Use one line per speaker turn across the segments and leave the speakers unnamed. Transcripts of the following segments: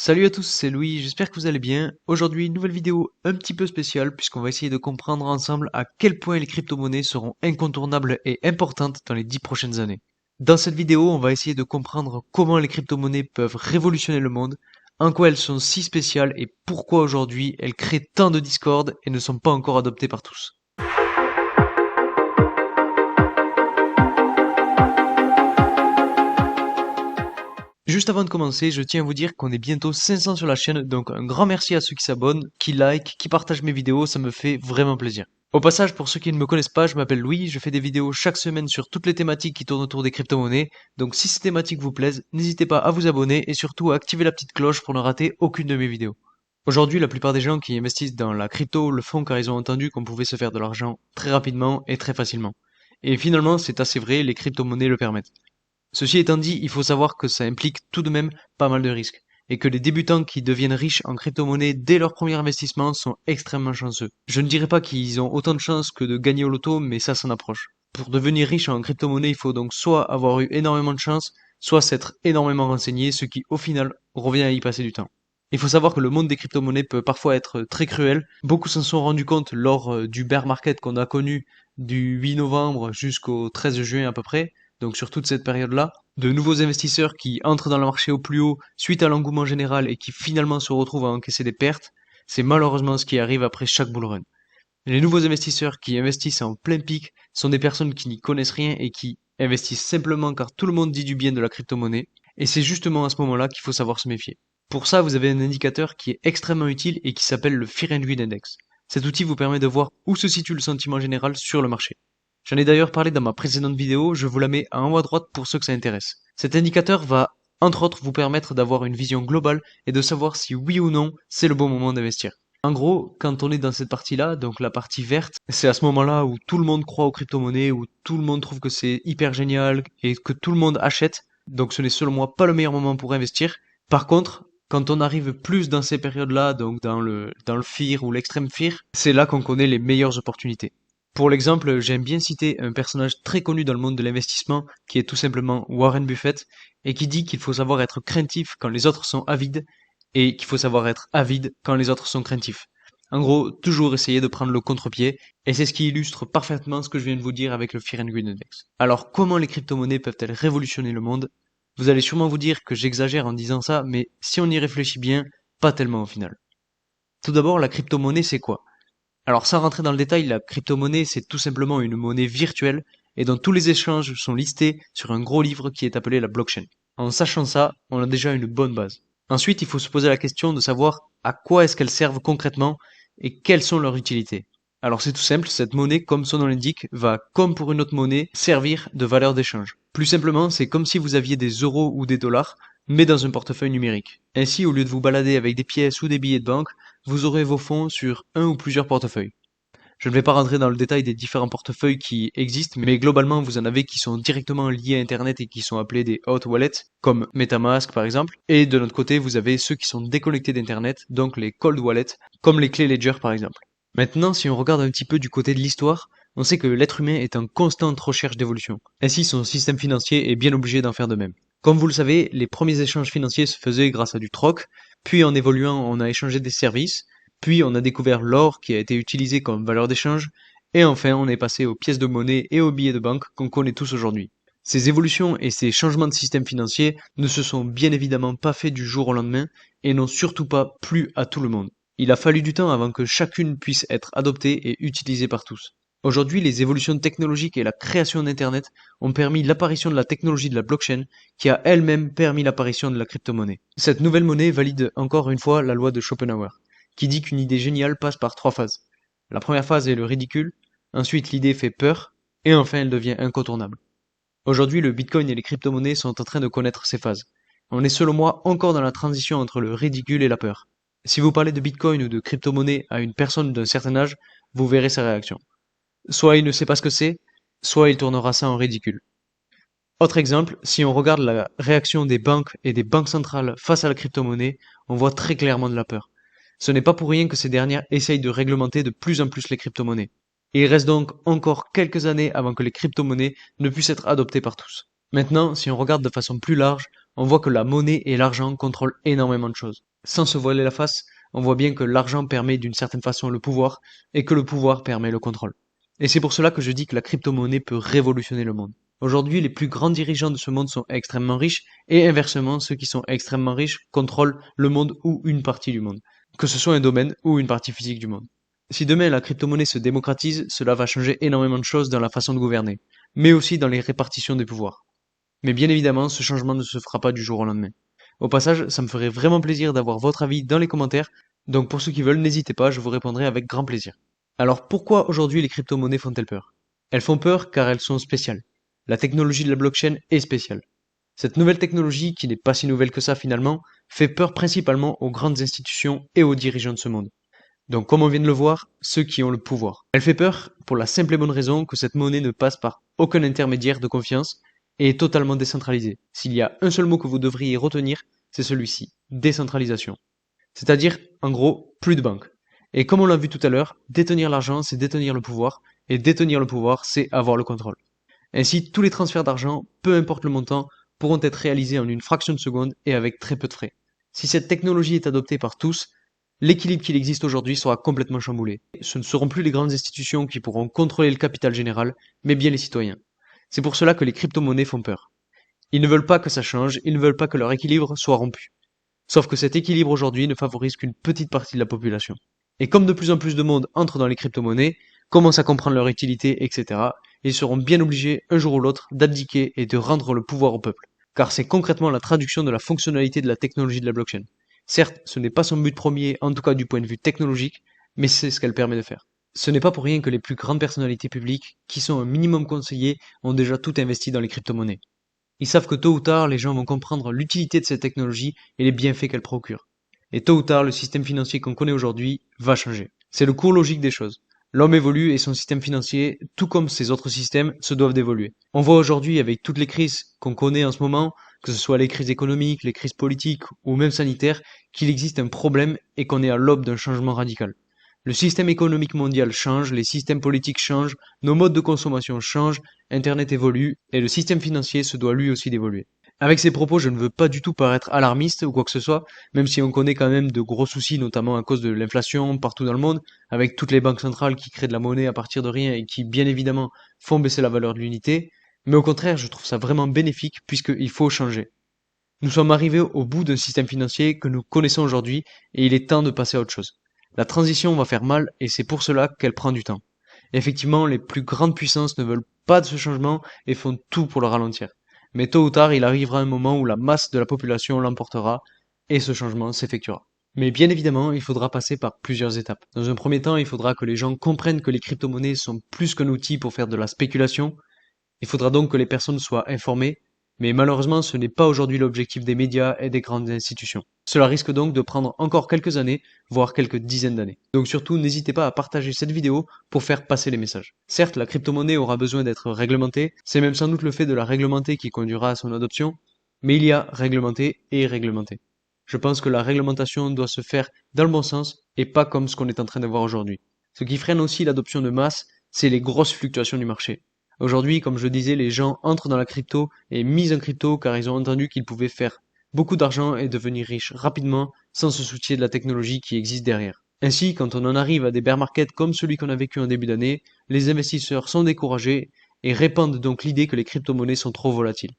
Salut à tous, c'est Louis, j'espère que vous allez bien. Aujourd'hui, une nouvelle vidéo un petit peu spéciale puisqu'on va essayer de comprendre ensemble à quel point les crypto-monnaies seront incontournables et importantes dans les 10 prochaines années. Dans cette vidéo, on va essayer de comprendre comment les crypto-monnaies peuvent révolutionner le monde, en quoi elles sont si spéciales et pourquoi aujourd'hui elles créent tant de discorde et ne sont pas encore adoptées par tous. Juste avant de commencer, je tiens à vous dire qu'on est bientôt 500 sur la chaîne, donc un grand merci à ceux qui s'abonnent, qui like, qui partagent mes vidéos, ça me fait vraiment plaisir. Au passage, pour ceux qui ne me connaissent pas, je m'appelle Louis, je fais des vidéos chaque semaine sur toutes les thématiques qui tournent autour des crypto-monnaies, donc si ces thématiques vous plaisent, n'hésitez pas à vous abonner et surtout à activer la petite cloche pour ne rater aucune de mes vidéos. Aujourd'hui, la plupart des gens qui investissent dans la crypto le font car ils ont entendu qu'on pouvait se faire de l'argent très rapidement et très facilement. Et finalement, c'est assez vrai, les crypto-monnaies le permettent. Ceci étant dit, il faut savoir que ça implique tout de même pas mal de risques, et que les débutants qui deviennent riches en crypto-monnaie dès leur premier investissement sont extrêmement chanceux. Je ne dirais pas qu'ils ont autant de chances que de gagner au loto, mais ça s'en approche. Pour devenir riche en crypto-monnaie, il faut donc soit avoir eu énormément de chance, soit s'être énormément renseigné, ce qui au final revient à y passer du temps. Il faut savoir que le monde des crypto-monnaies peut parfois être très cruel. Beaucoup s'en sont rendus compte lors du bear market qu'on a connu du 8 novembre jusqu'au 13 juin à peu près, donc sur toute cette période-là, de nouveaux investisseurs qui entrent dans le marché au plus haut suite à l'engouement général et qui finalement se retrouvent à encaisser des pertes, c'est malheureusement ce qui arrive après chaque bull run. Les nouveaux investisseurs qui investissent en plein pic sont des personnes qui n'y connaissent rien et qui investissent simplement car tout le monde dit du bien de la crypto-monnaie, et c'est justement à ce moment-là qu'il faut savoir se méfier. Pour ça, vous avez un indicateur qui est extrêmement utile et qui s'appelle le Fear and Greed Index. Cet outil vous permet de voir où se situe le sentiment général sur le marché. J'en ai d'ailleurs parlé dans ma précédente vidéo, je vous la mets en haut à droite pour ceux que ça intéresse. Cet indicateur va, entre autres, vous permettre d'avoir une vision globale et de savoir si oui ou non c'est le bon moment d'investir. En gros, quand on est dans cette partie-là, donc la partie verte, c'est à ce moment-là où tout le monde croit aux crypto-monnaies, où tout le monde trouve que c'est hyper génial et que tout le monde achète. Donc ce n'est selon moi pas le meilleur moment pour investir. Par contre, quand on arrive plus dans ces périodes-là, donc dans le fear ou l'extrême fear, c'est là qu'on connaît les meilleures opportunités. Pour l'exemple, j'aime bien citer un personnage très connu dans le monde de l'investissement, qui est tout simplement Warren Buffett, et qui dit qu'il faut savoir être craintif quand les autres sont avides, et qu'il faut savoir être avide quand les autres sont craintifs. En gros, toujours essayer de prendre le contre-pied, et c'est ce qui illustre parfaitement ce que je viens de vous dire avec le Fear and Greed Index. Alors, comment les crypto-monnaies peuvent-elles révolutionner le monde? Vous allez sûrement vous dire que j'exagère en disant ça, mais si on y réfléchit bien, pas tellement au final. Tout d'abord, la crypto-monnaie, c'est quoi? Alors, sans rentrer dans le détail, la crypto-monnaie, c'est tout simplement une monnaie virtuelle, et dont tous les échanges sont listés sur un gros livre qui est appelé la blockchain. En sachant ça, on a déjà une bonne base. Ensuite, il faut se poser la question de savoir à quoi est-ce qu'elles servent concrètement et quelles sont leurs utilités. Alors c'est tout simple, cette monnaie, comme son nom l'indique, va, comme pour une autre monnaie, servir de valeur d'échange. Plus simplement, c'est comme si vous aviez des euros ou des dollars, mais dans un portefeuille numérique. Ainsi, au lieu de vous balader avec des pièces ou des billets de banque, vous aurez vos fonds sur un ou plusieurs portefeuilles. Je ne vais pas rentrer dans le détail des différents portefeuilles qui existent, mais globalement, vous en avez qui sont directement liés à Internet et qui sont appelés des hot wallets, comme MetaMask par exemple. Et de l'autre côté, vous avez ceux qui sont déconnectés d'Internet, donc les cold wallets, comme les clés Ledger par exemple. Maintenant, si on regarde un petit peu du côté de l'histoire, on sait que l'être humain est en constante recherche d'évolution. Ainsi, son système financier est bien obligé d'en faire de même. Comme vous le savez, les premiers échanges financiers se faisaient grâce à du troc, puis en évoluant, on a échangé des services, puis on a découvert l'or qui a été utilisé comme valeur d'échange, et enfin on est passé aux pièces de monnaie et aux billets de banque qu'on connaît tous aujourd'hui. Ces évolutions et ces changements de système financier ne se sont bien évidemment pas faits du jour au lendemain et n'ont surtout pas plu à tout le monde. Il a fallu du temps avant que chacune puisse être adoptée et utilisée par tous. Aujourd'hui, les évolutions technologiques et la création d'Internet ont permis l'apparition de la technologie de la blockchain qui a elle-même permis l'apparition de la crypto-monnaie. Cette nouvelle monnaie valide encore une fois la loi de Schopenhauer, qui dit qu'une idée géniale passe par trois phases. La première phase est le ridicule, ensuite l'idée fait peur, et enfin elle devient incontournable. Aujourd'hui, le Bitcoin et les crypto-monnaies sont en train de connaître ces phases. On est selon moi encore dans la transition entre le ridicule et la peur. Si vous parlez de Bitcoin ou de crypto-monnaie à une personne d'un certain âge, vous verrez sa réaction. Soit il ne sait pas ce que c'est, soit il tournera ça en ridicule. Autre exemple, si on regarde la réaction des banques et des banques centrales face à la crypto-monnaie, on voit très clairement de la peur. Ce n'est pas pour rien que ces dernières essayent de réglementer de plus en plus les crypto-monnaies. Et il reste donc encore quelques années avant que les crypto-monnaies ne puissent être adoptées par tous. Maintenant, si on regarde de façon plus large, on voit que la monnaie et l'argent contrôlent énormément de choses. Sans se voiler la face, on voit bien que l'argent permet d'une certaine façon le pouvoir et que le pouvoir permet le contrôle. Et c'est pour cela que je dis que la crypto-monnaie peut révolutionner le monde. Aujourd'hui, les plus grands dirigeants de ce monde sont extrêmement riches et inversement, ceux qui sont extrêmement riches contrôlent le monde ou une partie du monde, que ce soit un domaine ou une partie physique du monde. Si demain la crypto-monnaie se démocratise, cela va changer énormément de choses dans la façon de gouverner, mais aussi dans les répartitions des pouvoirs. Mais bien évidemment, ce changement ne se fera pas du jour au lendemain. Au passage, ça me ferait vraiment plaisir d'avoir votre avis dans les commentaires, donc pour ceux qui veulent, n'hésitez pas, je vous répondrai avec grand plaisir. Alors pourquoi aujourd'hui les crypto-monnaies font-elles peur? Elles font peur car elles sont spéciales. La technologie de la blockchain est spéciale. Cette nouvelle technologie, qui n'est pas si nouvelle que ça finalement, fait peur principalement aux grandes institutions et aux dirigeants de ce monde. Donc comme on vient de le voir, ceux qui ont le pouvoir. Elle fait peur pour la simple et bonne raison que cette monnaie ne passe par aucun intermédiaire de confiance et est totalement décentralisée. S'il y a un seul mot que vous devriez retenir, c'est celui-ci, décentralisation. C'est-à-dire, en gros, plus de banques. Et comme on l'a vu tout à l'heure, détenir l'argent, c'est détenir le pouvoir, et détenir le pouvoir, c'est avoir le contrôle. Ainsi, tous les transferts d'argent, peu importe le montant, pourront être réalisés en une fraction de seconde et avec très peu de frais. Si cette technologie est adoptée par tous, l'équilibre qu'il existe aujourd'hui sera complètement chamboulé. Ce ne seront plus les grandes institutions qui pourront contrôler le capital général, mais bien les citoyens. C'est pour cela que les crypto-monnaies font peur. Ils ne veulent pas que ça change, ils ne veulent pas que leur équilibre soit rompu. Sauf que cet équilibre aujourd'hui ne favorise qu'une petite partie de la population. Et comme de plus en plus de monde entre dans les crypto-monnaies, commence à comprendre leur utilité, etc., ils seront bien obligés, un jour ou l'autre, d'abdiquer et de rendre le pouvoir au peuple. Car c'est concrètement la traduction de la fonctionnalité de la technologie de la blockchain. Certes, ce n'est pas son but premier, en tout cas du point de vue technologique, mais c'est ce qu'elle permet de faire. Ce n'est pas pour rien que les plus grandes personnalités publiques, qui sont un minimum conseillées, ont déjà tout investi dans les crypto-monnaies. Ils savent que tôt ou tard, les gens vont comprendre l'utilité de cette technologie et les bienfaits qu'elle procure. Et tôt ou tard, le système financier qu'on connaît aujourd'hui va changer. C'est le cours logique des choses. L'homme évolue et son système financier, tout comme ses autres systèmes, se doivent d'évoluer. On voit aujourd'hui avec toutes les crises qu'on connaît en ce moment, que ce soit les crises économiques, les crises politiques ou même sanitaires, qu'il existe un problème et qu'on est à l'aube d'un changement radical. Le système économique mondial change, les systèmes politiques changent, nos modes de consommation changent, Internet évolue, et le système financier se doit lui aussi d'évoluer. Avec ces propos, je ne veux pas du tout paraître alarmiste ou quoi que ce soit, même si on connaît quand même de gros soucis, notamment à cause de l'inflation partout dans le monde, avec toutes les banques centrales qui créent de la monnaie à partir de rien et qui, bien évidemment, font baisser la valeur de l'unité. Mais au contraire, je trouve ça vraiment bénéfique puisqu'il faut changer. Nous sommes arrivés au bout d'un système financier que nous connaissons aujourd'hui et il est temps de passer à autre chose. La transition va faire mal et c'est pour cela qu'elle prend du temps. Effectivement, les plus grandes puissances ne veulent pas de ce changement et font tout pour le ralentir. Mais tôt ou tard, il arrivera un moment où la masse de la population l'emportera et ce changement s'effectuera. Mais bien évidemment, il faudra passer par plusieurs étapes. Dans un premier temps, il faudra que les gens comprennent que les crypto-monnaies sont plus qu'un outil pour faire de la spéculation. Il faudra donc que les personnes soient informées, mais malheureusement ce n'est pas aujourd'hui l'objectif des médias et des grandes institutions. Cela risque donc de prendre encore quelques années, voire quelques dizaines d'années. Donc surtout, n'hésitez pas à partager cette vidéo pour faire passer les messages. Certes, la crypto-monnaie aura besoin d'être réglementée, c'est même sans doute le fait de la réglementer qui conduira à son adoption, mais il y a réglementé et réglementé. Je pense que la réglementation doit se faire dans le bon sens et pas comme ce qu'on est en train de voir aujourd'hui. Ce qui freine aussi l'adoption de masse, c'est les grosses fluctuations du marché. Aujourd'hui, comme je disais, les gens entrent dans la crypto et misent en crypto car ils ont entendu qu'ils pouvaient faire beaucoup d'argent et devenir riches rapidement sans se soucier de la technologie qui existe derrière. Ainsi, quand on en arrive à des bear markets comme celui qu'on a vécu en début d'année, les investisseurs sont découragés et répandent donc l'idée que les crypto-monnaies sont trop volatiles.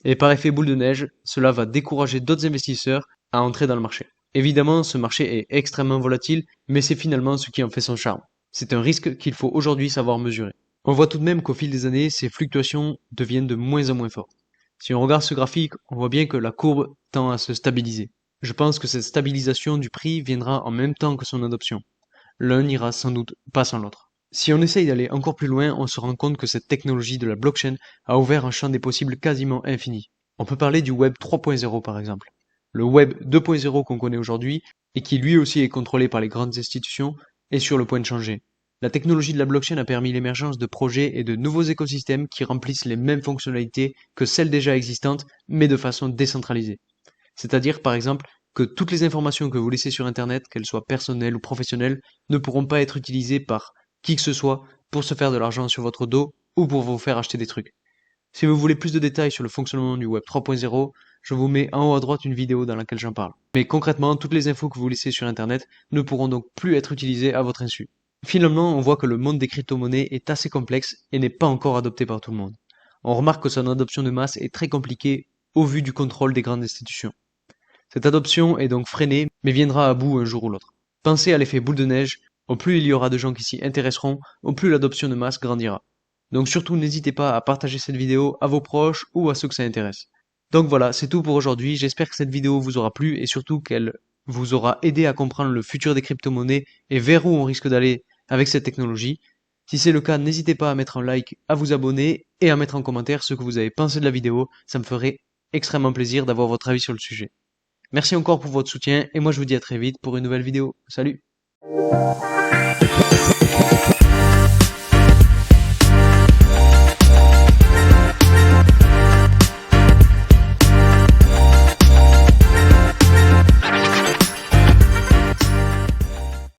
Et par effet boule de neige, cela va décourager d'autres investisseurs à entrer dans le marché. Évidemment, ce marché est extrêmement volatile, mais c'est finalement ce qui en fait son charme. C'est un risque qu'il faut aujourd'hui savoir mesurer. On voit tout de même qu'au fil des années, ces fluctuations deviennent de moins en moins fortes. Si on regarde ce graphique, on voit bien que la courbe tend à se stabiliser. Je pense que cette stabilisation du prix viendra en même temps que son adoption. L'un n'ira sans doute pas sans l'autre. Si on essaye d'aller encore plus loin, on se rend compte que cette technologie de la blockchain a ouvert un champ des possibles quasiment infini. On peut parler du Web 3.0 par exemple. Le Web 2.0 qu'on connaît aujourd'hui, et qui lui aussi est contrôlé par les grandes institutions, est sur le point de changer. La technologie de la blockchain a permis l'émergence de projets et de nouveaux écosystèmes qui remplissent les mêmes fonctionnalités que celles déjà existantes, mais de façon décentralisée. C'est-à-dire, par exemple, que toutes les informations que vous laissez sur Internet, qu'elles soient personnelles ou professionnelles, ne pourront pas être utilisées par qui que ce soit pour se faire de l'argent sur votre dos ou pour vous faire acheter des trucs. Si vous voulez plus de détails sur le fonctionnement du Web 3.0, je vous mets en haut à droite une vidéo dans laquelle j'en parle. Mais concrètement, toutes les infos que vous laissez sur Internet ne pourront donc plus être utilisées à votre insu. Finalement, on voit que le monde des crypto-monnaies est assez complexe et n'est pas encore adopté par tout le monde. On remarque que son adoption de masse est très compliquée au vu du contrôle des grandes institutions. Cette adoption est donc freinée, mais viendra à bout un jour ou l'autre. Pensez à l'effet boule de neige, au plus il y aura de gens qui s'y intéresseront, au plus l'adoption de masse grandira. Donc surtout n'hésitez pas à partager cette vidéo à vos proches ou à ceux que ça intéresse. Donc voilà, c'est tout pour aujourd'hui, j'espère que cette vidéo vous aura plu et surtout qu'elle vous aura aidé à comprendre le futur des crypto-monnaies et vers où on risque d'aller avec cette technologie. Si c'est le cas, n'hésitez pas à mettre un like, à vous abonner et à mettre en commentaire ce que vous avez pensé de la vidéo, ça me ferait extrêmement plaisir d'avoir votre avis sur le sujet. Merci encore pour votre soutien et moi je vous dis à très vite pour une nouvelle vidéo. Salut!